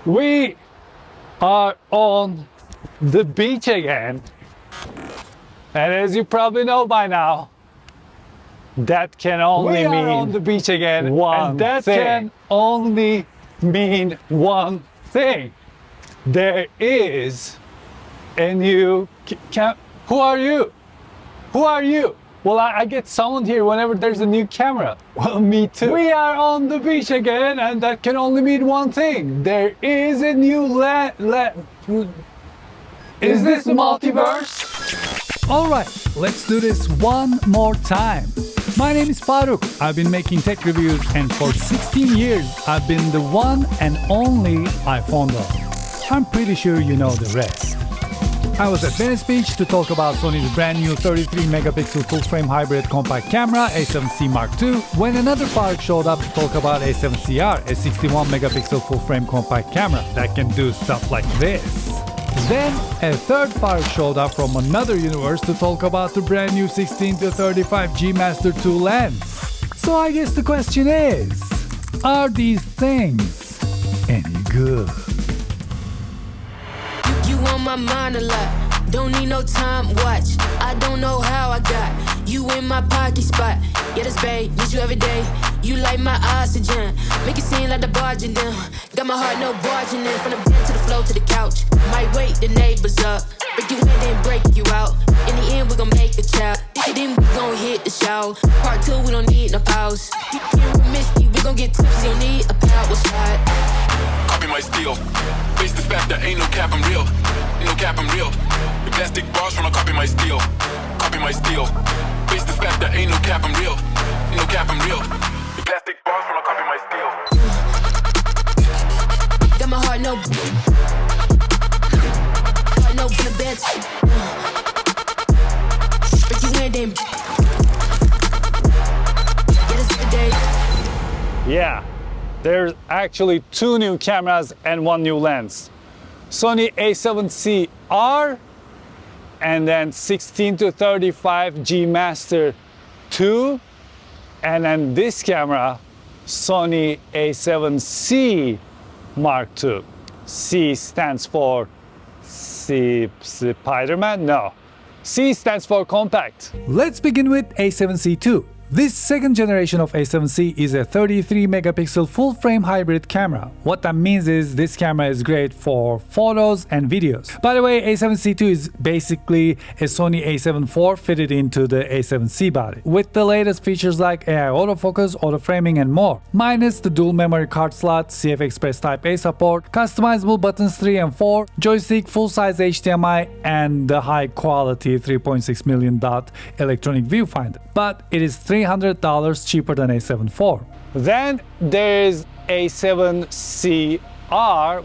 We are on the beach again, and as you probably know by now, that can only mean on the beach again, one thing. can only mean one thing. There is a new Who are you? Who are you? Well, I get summoned here whenever there's a new camera. Well, me too. We are on the beach again, and that can only mean one thing. There is a new Is this Multiverse? Alright, let's do this one more time. My name is Faruk. I've been making tech reviews, and for 16 years, I've been the one and only iPhonedo. I'm pretty sure you know the rest. I was at Venice Beach to talk about Sony's brand new 33-megapixel full-frame hybrid compact camera, A7C Mark II, when another Faruk showed up to talk about A7CR, a 61-megapixel full-frame compact camera that can do stuff like this. Then, a third Faruk showed up from another universe to talk about the brand new 16-35 G II lens. So I guess the question is, are these things any good? You on my mind a lot, don't need no time watch. I don't know how I got you in my pocket spot. Yeah, that's babe, need you every day. You like my oxygen, make it seem like the barging down. Got my heart no barging in, from the bed to the floor to the couch. Might wake the neighbors up, break you in then break you out. In the end we gon' make a child, then we gon' hit the shower. Part 2 we don't need no pause. You with Misty, we gon' get tipsy, don't need a power shot. Copy my steel. Face the fact that ain't no cap, I'm real. Ain't no cap, I'm real. The plastic bars from a copy my steel. Copy my steel. Face the fact that ain't no cap, I'm real. Ain't no cap, I'm real. The plastic bars from a copy my steel. Got my heart no from the bed. Break you in then. Get us the day. Yeah, there's actually 2 new cameras and 1 new lens. Sony A7CR and then 16-35 G II, and then this camera, Sony A7C Mark II. C stands for Spider-Man? No. C stands for compact. Let's begin with A7C II. This second generation of A7C is a 33-megapixel full-frame hybrid camera. What that means is this camera is great for photos and videos. By the way, A7C II is basically a Sony A7IV fitted into the A7C body, with the latest features like AI autofocus, auto-framing, and more. Minus the dual memory card slot, CF Express Type-A support, customizable buttons 3 and 4, joystick, full-size HDMI, and the high-quality 3.6 million dot electronic viewfinder. But it is $300 cheaper than A7IV. Then there's A7CR,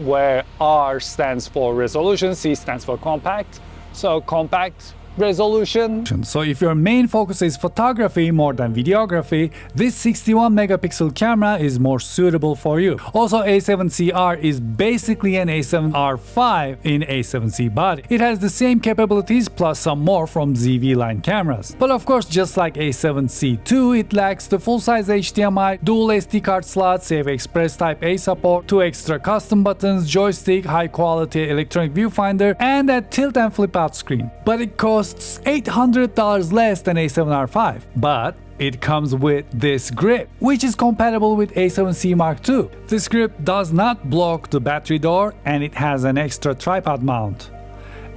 where R stands for resolution, C stands for compact. So compact resolution. So if your main focus is photography more than videography, this 61-megapixel camera is more suitable for you. Also, A7CR is basically an A7R V in A7C body. It has the same capabilities plus some more from ZV line cameras. But of course, just like A7C II, it lacks the full-size HDMI, dual SD card slot, CF Express Type-A support, 2 extra custom buttons, joystick, high-quality electronic viewfinder, and a tilt and flip out screen. But it costs $800 less than A7R V, but it comes with this grip, which is compatible with A7C Mark II. This grip does not block the battery door, and it has an extra tripod mount.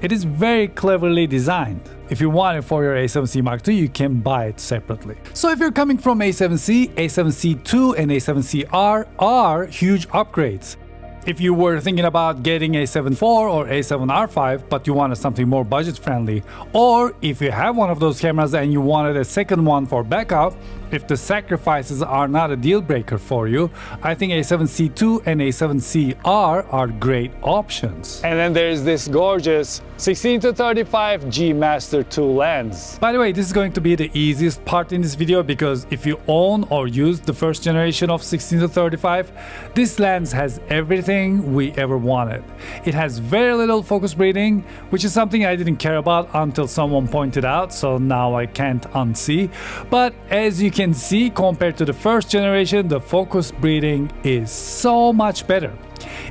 It is very cleverly designed. If you want it for your A7C Mark II, you can buy it separately. So if you're coming from A7C, A7C II and A7CR are huge upgrades. If you were thinking about getting A7IV or A7R V, but you wanted something more budget-friendly, or if you have one of those cameras and you wanted a second one for backup, if the sacrifices are not a deal breaker for you, I think A7C II and A7CR are great options. And then there's this gorgeous 16-35 G II lens. By the way, this is going to be the easiest part in this video because if you own or use the first generation of 16-35, this lens has everything we ever wanted. It has very little focus breathing, which is something I didn't care about until someone pointed out, so now I can't unsee. But as you can see, compared to the first generation, the focus breathing is so much better.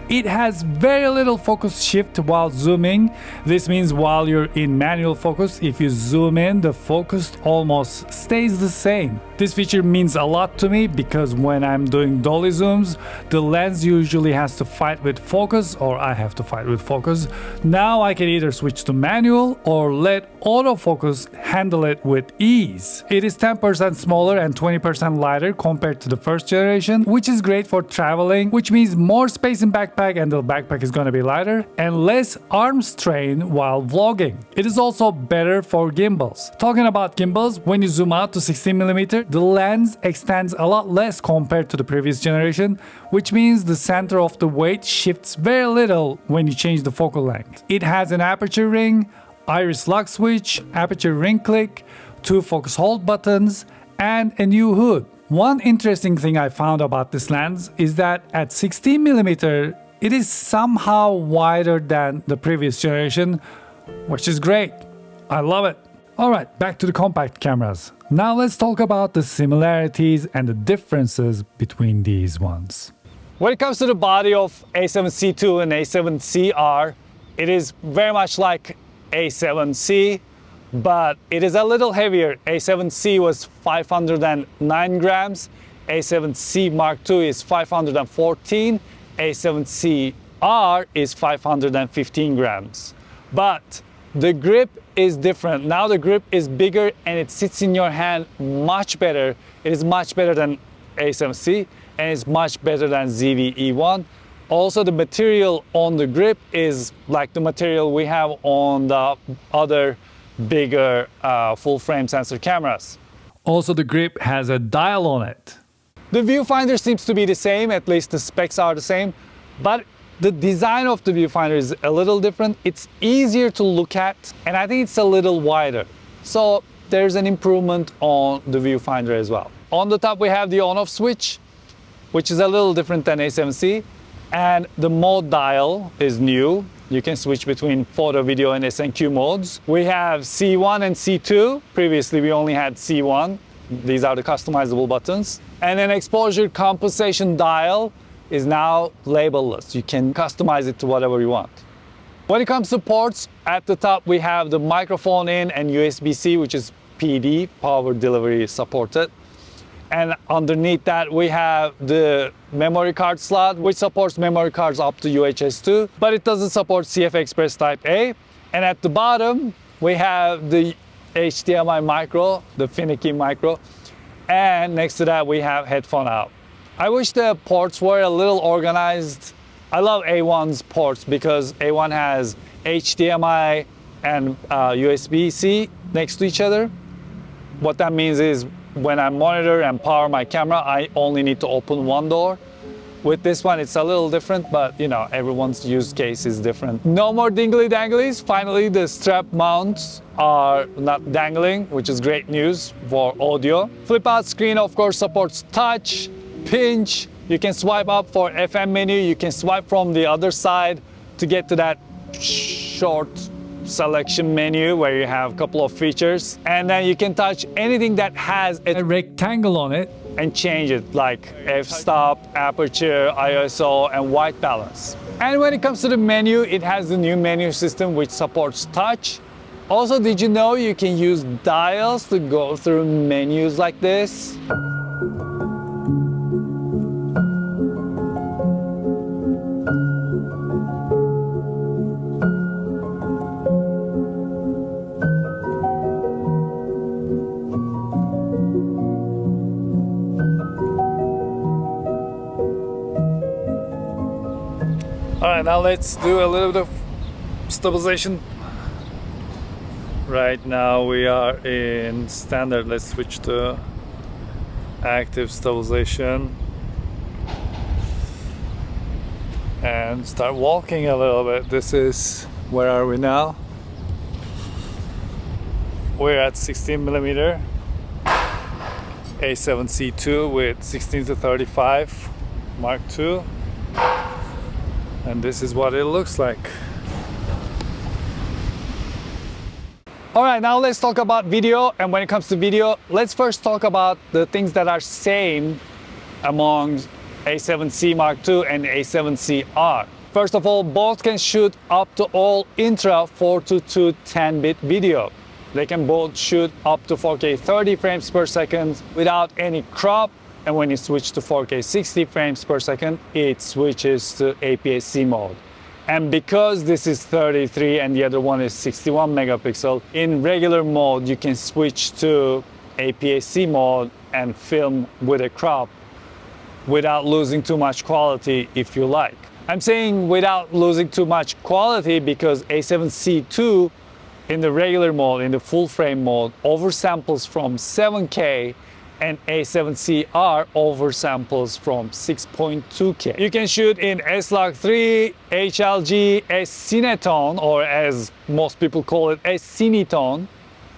It has very little focus shift while zooming. This means while you're in manual focus, if you zoom in, the focus almost stays the same. This feature means a lot to me because when I'm doing dolly zooms, the lens usually has to fight with focus, or I have to fight with focus. Now I can either switch to manual or let autofocus handle it with ease. It is 10% smaller and 20% lighter compared to the first generation, which is great for traveling, which means more space in backpack and the backpack is going to be lighter, and less arm strain while vlogging. It is also better for gimbals. Talking about gimbals, when you zoom out to 16mm, the lens extends a lot less compared to the previous generation, which means the center of the weight shifts very little when you change the focal length. It has an aperture ring, iris lock switch, aperture ring click, 2 focus hold buttons, and a new hood. One interesting thing I found about this lens is that at 16mm, it is somehow wider than the previous generation, which is great. I love it. Alright, back to the compact cameras. Now let's talk about the similarities and the differences between these ones. When it comes to the body of A7C II and A7CR, it is very much like A7C, but it is a little heavier. A7C was 509 grams, A7C Mark II is 514, A7CR is 515 grams. But the grip is different. Now the grip is bigger and it sits in your hand much better. It is much better than A7C and it's much better than ZV-E1. Also, the material on the grip is like the material we have on the other bigger full frame sensor cameras. Also, the grip has a dial on it. The viewfinder seems to be the same, at least the specs are the same, but the design of the viewfinder is a little different. It's easier to look at, and I think it's a little wider. So there's an improvement on the viewfinder as well. On the top we have the on-off switch, which is a little different than A7C, and the mode dial is new. You can switch between photo, video, and SNQ modes. We have C1 and C2. Previously we only had C1. These are the customizable buttons. And an exposure compensation dial is now labelless. You can customize it to whatever you want. When it comes to ports, at the top we have the microphone in and USB-C, which is PD, power delivery supported. And underneath that we have the memory card slot, which supports memory cards up to UHS 2, but it doesn't support CF Express Type A. And at the bottom we have the HDMI micro, the finicky micro, and next to that we have headphone out. I wish the ports were a little organized. I love A1's ports because A1 has HDMI and USB-C next to each other. What that means is when I monitor and power my camera, I only need to open one door. With this one, it's a little different, but you know, everyone's use case is different. No more dingly danglies. Finally, the strap mounts are not dangling, which is great news for audio. Flip out screen, of course, supports touch, pinch. You can swipe up for FM menu. You can swipe from the other side to get to that short selection menu where you have a couple of features. And then you can touch anything that has A rectangle on it. and change it, like f-stop, aperture, ISO, and white balance. And when it comes to the menu, it has the new menu system which supports touch. Also, did you know you can use dials to go through menus like this? Alright, now let's do a little bit of stabilization. Right now we are in standard. Let's switch to active stabilization and start walking a little bit. This is, where are we now? We're at 16mm A7C II with 16 to 35 Mark II. And this is what it looks like. All right, now let's talk about video. And when it comes to video, let's first talk about the things that are same among A7C Mark II and A7CR. First of all, both can shoot up to all intra 4:2 10-bit video. They can both shoot up to 4K 30 frames per second without any crop, and when you switch to 4K 60 frames per second, it switches to APS-C mode. And because this is 33 and the other one is 61 megapixel, in regular mode you can switch to APS-C mode and film with a crop without losing too much quality if you like. I'm saying without losing too much quality because A7C II in the regular mode, in the full frame mode, oversamples from 7K, and A7CR oversamples from 6.2K. You can shoot in S-Log3, HLG, S-Cinetone, or as most people call it, S-Cinetone.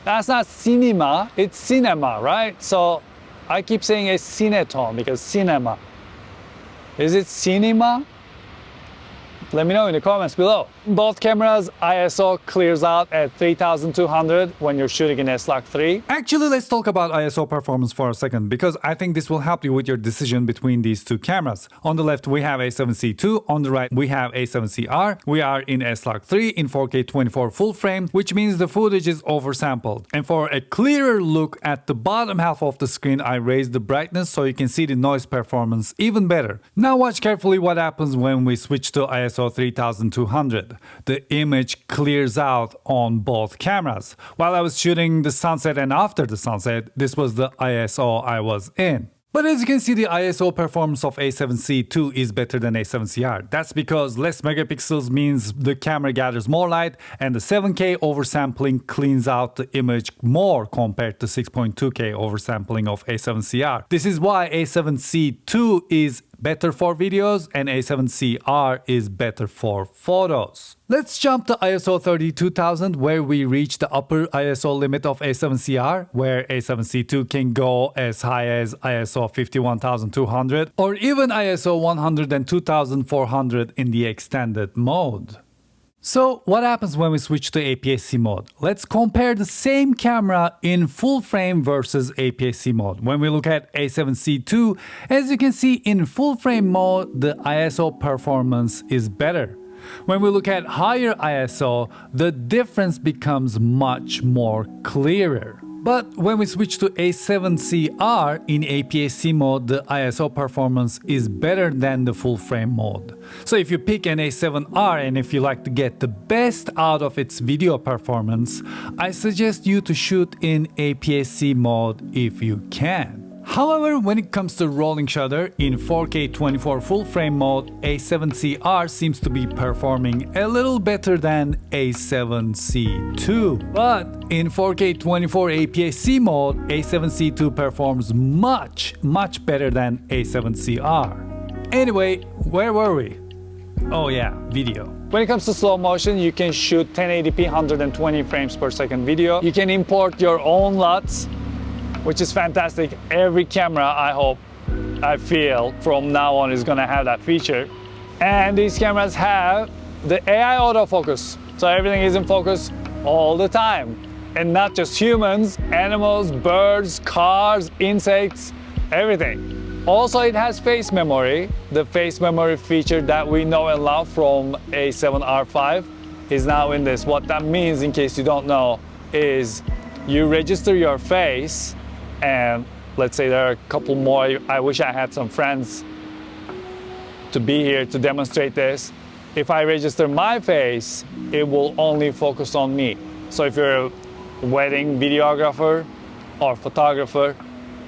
That's not cinema, it's cinema, right? So I keep saying S-Cinetone because cinema. Is it cinema? Let me know in the comments below. Both cameras, ISO clears out at 3200 when you're shooting in S-Log3. Actually, let's talk about ISO performance for a second, because I think this will help you with your decision between these two cameras. On the left, we have A7C II. On the right, we have A7CR. We are in S-Log3 in 4K 24 full frame, which means the footage is oversampled. And for a clearer look at the bottom half of the screen, I raised the brightness so you can see the noise performance even better. Now watch carefully what happens when we switch to ISO 3200. The image clears out on both cameras. While I was shooting the sunset and after the sunset, this was the ISO I was in. But as you can see, the ISO performance of A7C II is better than A7CR. That's because less megapixels means the camera gathers more light, and the 7K oversampling cleans out the image more compared to 6.2K oversampling of A7CR. This is why A7C II is better for videos and A7CR is better for photos. Let's jump to ISO 32,000, where we reach the upper ISO limit of A7CR, where A7C II can go as high as ISO 51,200 or even ISO 102,400 in the extended mode. So what happens when we switch to APS-C mode? Let's compare the same camera in full frame versus APS-C mode. When we look at A7C II, as you can see in full frame mode, the ISO performance is better. When we look at higher ISO, the difference becomes much more clearer. But when we switch to A7CR in APS-C mode, the ISO performance is better than the full frame mode. So if you pick an A7R and if you like to get the best out of its video performance, I suggest you to shoot in APS-C mode if you can. However, when it comes to rolling shutter, in 4K 24 full frame mode, A7CR seems to be performing a little better than A7C II. But in 4K 24 APS-C mode, A7C II performs much better than A7CR. Anyway, where were we? Oh yeah, video. When it comes to slow motion, you can shoot 1080p 120 frames per second video. You can import your own Luts, which is fantastic. Every camera, I feel, from now on is gonna have that feature. And these cameras have the AI autofocus. So everything is in focus all the time. And not just humans, animals, birds, cars, insects, everything. Also, it has face memory. The face memory feature that we know and love from A7R V is now in this. What that means, in case you don't know, is you register your face, and let's say there are a couple more. I wish I had some friends to be here to demonstrate this. If I register my face, it will only focus on me. So if you're a wedding videographer or photographer,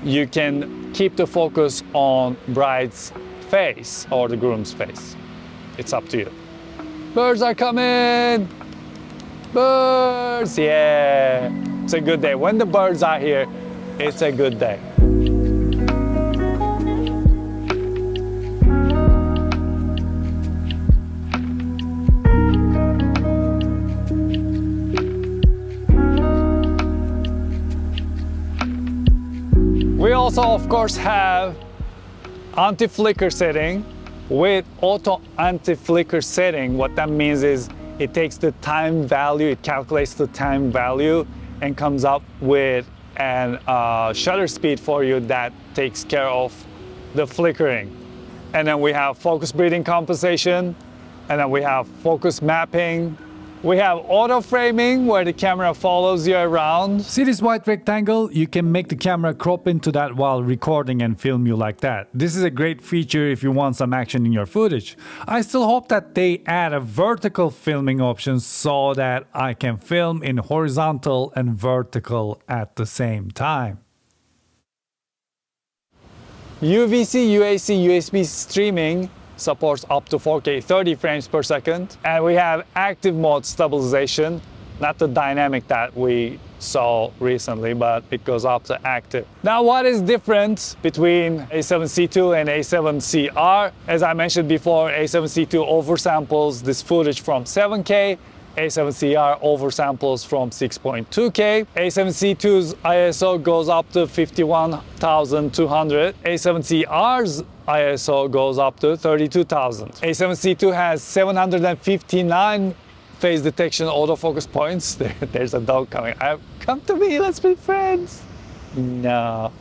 you can keep the focus on bride's face or the groom's face. It's up to you. Birds are coming! Birds, yeah! It's a good day. When the birds are here, it's a good day. We also, of course, have anti-flicker setting. With auto anti-flicker setting, what that means is it takes the time value, it calculates the time value and comes up with an shutter speed for you that takes care of the flickering. And then we have focus breathing compensation. And then we have focus mapping. We have auto framing where the camera follows you around. See this white rectangle? You can make the camera crop into that while recording and film you like that. This is a great feature if you want some action in your footage. I still hope that they add a vertical filming option so that I can film in horizontal and vertical at the same time. UVC, UAC, USB streaming supports up to 4K 30 frames per second. And we have active mode stabilization, not the dynamic that we saw recently, but it goes up to active. Now, what is different between A7C II and A7CR? As I mentioned before, A7C II oversamples this footage from 7K. A7CR oversamples from 6.2K. A7C II's ISO goes up to 51,200. A7CR's ISO goes up to 32,000. A7C II has 759 phase detection autofocus points. There's a dog coming. Come to me, let's be friends. No.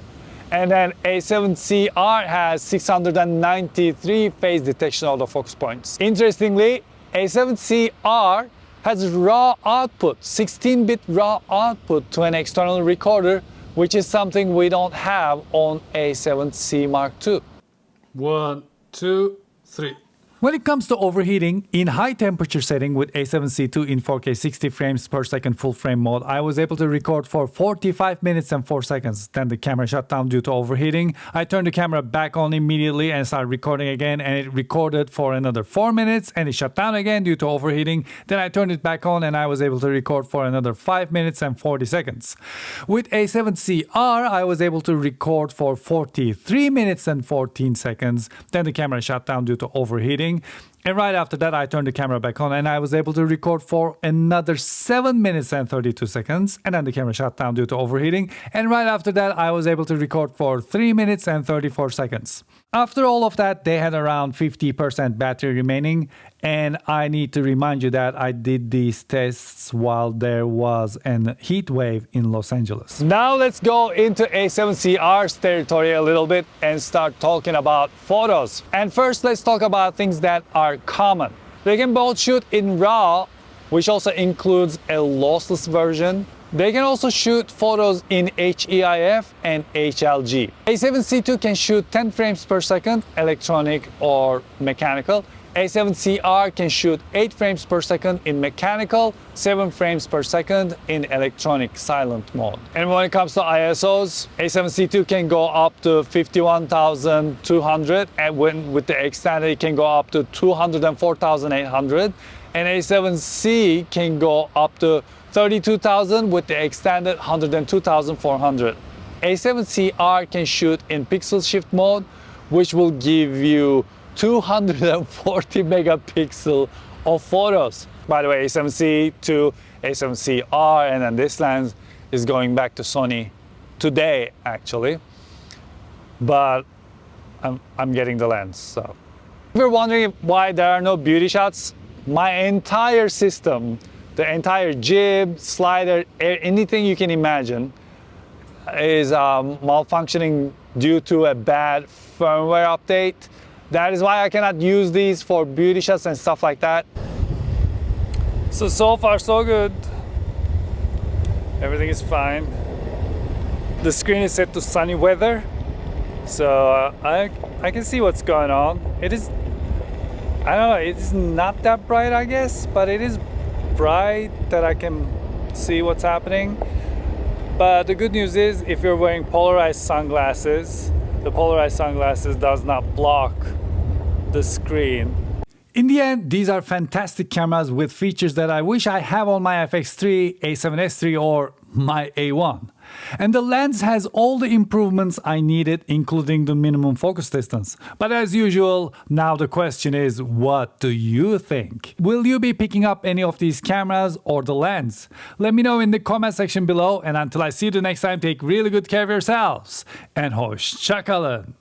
And then A7CR has 693 phase detection autofocus points. Interestingly, A7CR has raw output, 16-bit raw output to an external recorder, which is something we don't have on A7C Mark II. 1, 2, 3. When it comes to overheating, in high temperature setting with A7C II in 4K 60 frames per second full frame mode, I was able to record for 45 minutes and 4 seconds. Then the camera shut down due to overheating. I turned the camera back on immediately and started recording again, and it recorded for another 4 minutes and it shut down again due to overheating. Then I turned it back on and I was able to record for another 5 minutes and 40 seconds. With A7CR, I was able to record for 43 minutes and 14 seconds. Then the camera shut down due to overheating. And right after that, I turned the camera back on and I was able to record for another 7 minutes and 32 seconds. And then the camera shut down due to overheating. And right after that, I was able to record for 3 minutes and 34 seconds. After all of that, they had around 50% battery remaining. And I need to remind you that I did these tests while there was a heat wave in Los Angeles. Now let's go into A7CR's territory a little bit and start talking about photos. And first, let's talk about things that are common. They can both shoot in RAW, which also includes a lossless version. They can also shoot photos in HEIF and HLG. A7C II can shoot 10 frames per second, electronic or mechanical. A7CR can shoot 8 frames per second in mechanical, 7 frames per second in electronic silent mode. And when it comes to ISOs, A7C II can go up to 51,200, and with the extended it can go up to 204,800. And A7C can go up to 32,000 with the extended 102,400. A7CR can shoot in pixel shift mode, which will give you 240 megapixel of photos. By the way, A7C II, A7CR, and then this lens is going back to Sony today, actually. But I'm getting the lens, so. If you're wondering why there are no beauty shots, my entire system, the entire jib, slider, anything you can imagine is malfunctioning due to a bad firmware update. That is why I cannot use these for beauty shots and stuff like that. So far so good. Everything is fine. The screen is set to sunny weather, so I can see what's going on. It is, I don't know, it is not that bright, I guess, but it is bright that I can see what's happening. But the good news is, if you're wearing polarized sunglasses, the polarized sunglasses does not block the screen. In the end, these are fantastic cameras with features that I wish I have on my FX3, A7S III, or my A1. And the lens has all the improvements I needed, including the minimum focus distance. But as usual, now the question is, what do you think? Will you be picking up any of these cameras or the lens? Let me know in the comment section below, and until I see you the next time, take really good care of yourselves. And hoşça kalın.